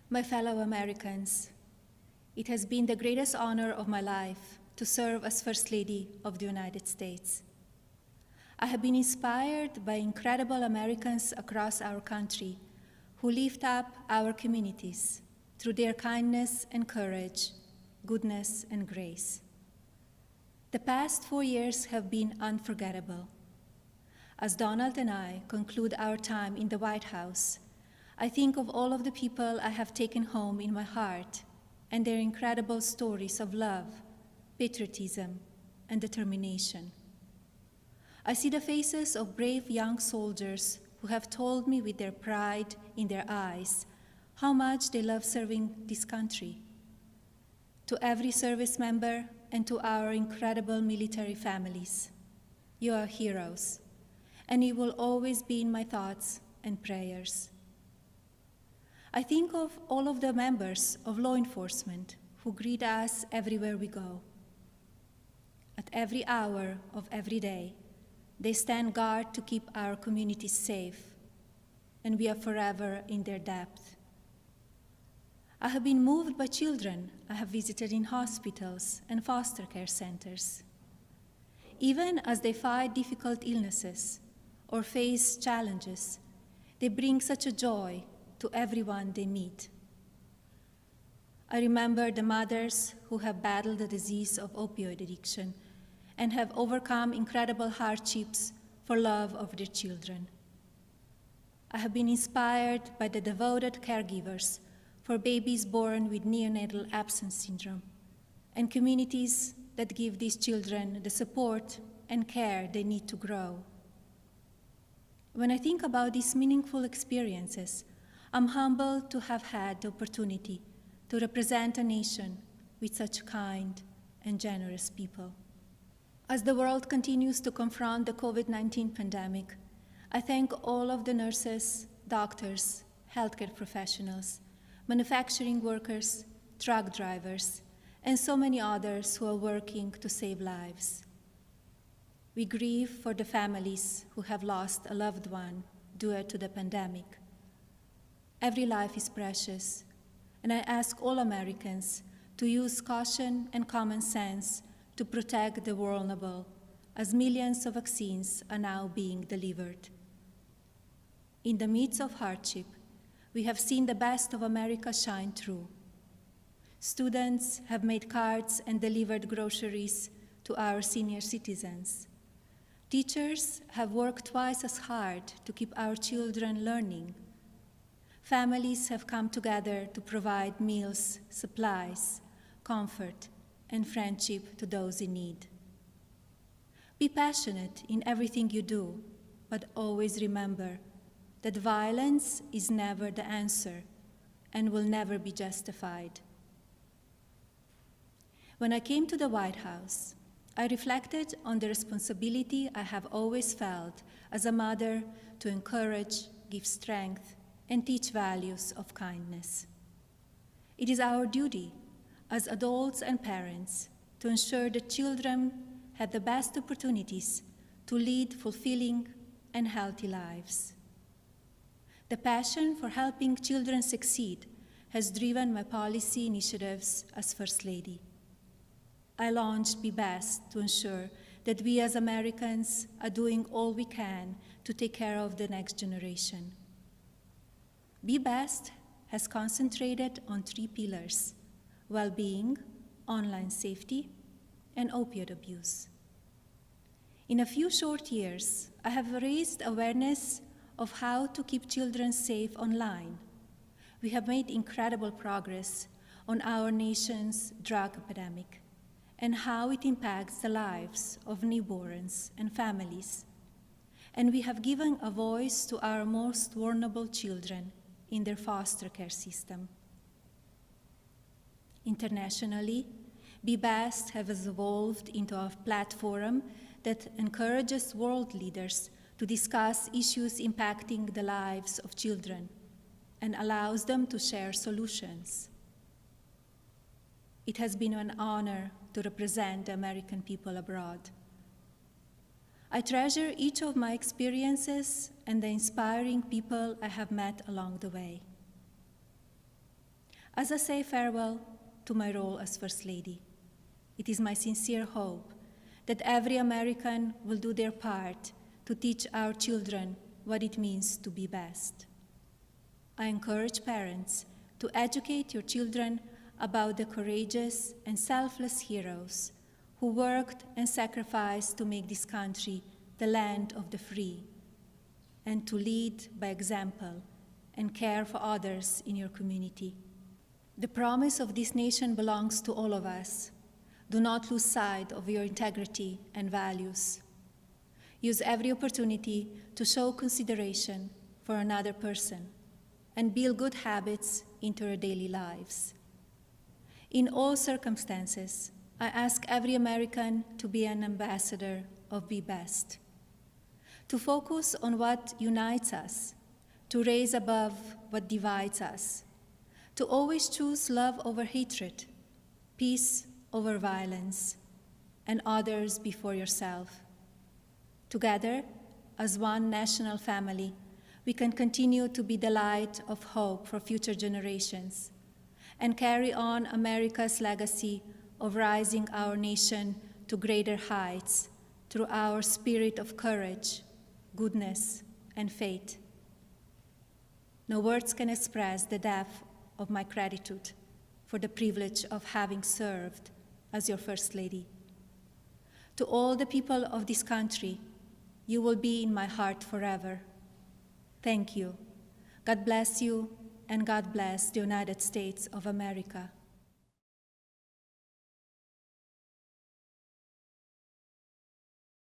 My fellow Americans, it has been the greatest honor of my life to serve as First Lady of the United States. I have been inspired by incredible Americans across our country who lift up our communities through their kindness and courage, goodness and grace. The past 4 years have been unforgettable. As Donald and I conclude our time in the White House, I think of all of the people I have taken home in my heart and their incredible stories of love, patriotism, and determination. I see the faces of brave young soldiers who have told me with their pride in their eyes how much they love serving this country. To every service member and to our incredible military families, you are heroes, and you will always be in my thoughts and prayers. I think of all of the members of law enforcement who greet us everywhere we go. At every hour of every day, they stand guard to keep our communities safe, and we are forever in their debt. I have been moved by children I have visited in hospitals and foster care centers. Even as they fight difficult illnesses or face challenges, they bring such a joy to everyone they meet. I remember the mothers who have battled the disease of opioid addiction and have overcome incredible hardships for love of their children. I have been inspired by the devoted caregivers for babies born with neonatal absence syndrome and communities that give these children the support and care they need to grow. When I think about these meaningful experiences, I'm humbled to have had the opportunity to represent a nation with such kind and generous people. As the world continues to confront the COVID-19 pandemic, I thank all of the nurses, doctors, healthcare professionals, manufacturing workers, truck drivers, and so many others who are working to save lives. We grieve for the families who have lost a loved one due to the pandemic. Every life is precious, and I ask all Americans to use caution and common sense to protect the vulnerable, as millions of vaccines are now being delivered. In the midst of hardship, we have seen the best of America shine through. Students have made cards and delivered groceries to our senior citizens. Teachers have worked twice as hard to keep our children learning. Families have come together to provide meals, supplies, comfort, and friendship to those in need. Be passionate in everything you do, but always remember that violence is never the answer and will never be justified. When I came to the White House, I reflected on the responsibility I have always felt as a mother to encourage, give strength, and teach values of kindness. It is our duty as adults and parents to ensure that children have the best opportunities to lead fulfilling and healthy lives. The passion for helping children succeed has driven my policy initiatives as First Lady. I launched Be Best to ensure that we as Americans are doing all we can to take care of the next generation. Be Best has concentrated on 3 pillars: well-being, online safety, and opioid abuse. In a few short years, I have raised awareness of how to keep children safe online. We have made incredible progress on our nation's drug epidemic and how it impacts the lives of newborns and families. And we have given a voice to our most vulnerable children in their foster care system. Internationally, Be Best has evolved into a platform that encourages world leaders to discuss issues impacting the lives of children and allows them to share solutions. It has been an honor to represent the American people abroad. I treasure each of my experiences and the inspiring people I have met along the way. as I say farewell to my role as First Lady. It is my sincere hope that every American will do their part to teach our children what it means to be best. I encourage parents to educate your children about the courageous and selfless heroes who worked and sacrificed to make this country the land of the free, and to lead by example and care for others in your community. The promise of this nation belongs to all of us. Do not lose sight of your integrity and values. Use every opportunity to show consideration for another person and build good habits into your daily lives. In all circumstances, I ask every American to be an ambassador of Be Best, to focus on what unites us, to raise above what divides us, to always choose love over hatred, peace over violence, and others before yourself. Together, as one national family, we can continue to be the light of hope for future generations and carry on America's legacy of rising our nation to greater heights through our spirit of courage, goodness, and faith. No words can express the depth of my gratitude for the privilege of having served as your First Lady. To all the people of this country, you will be in my heart forever. Thank you. God bless you, and God bless the United States of America.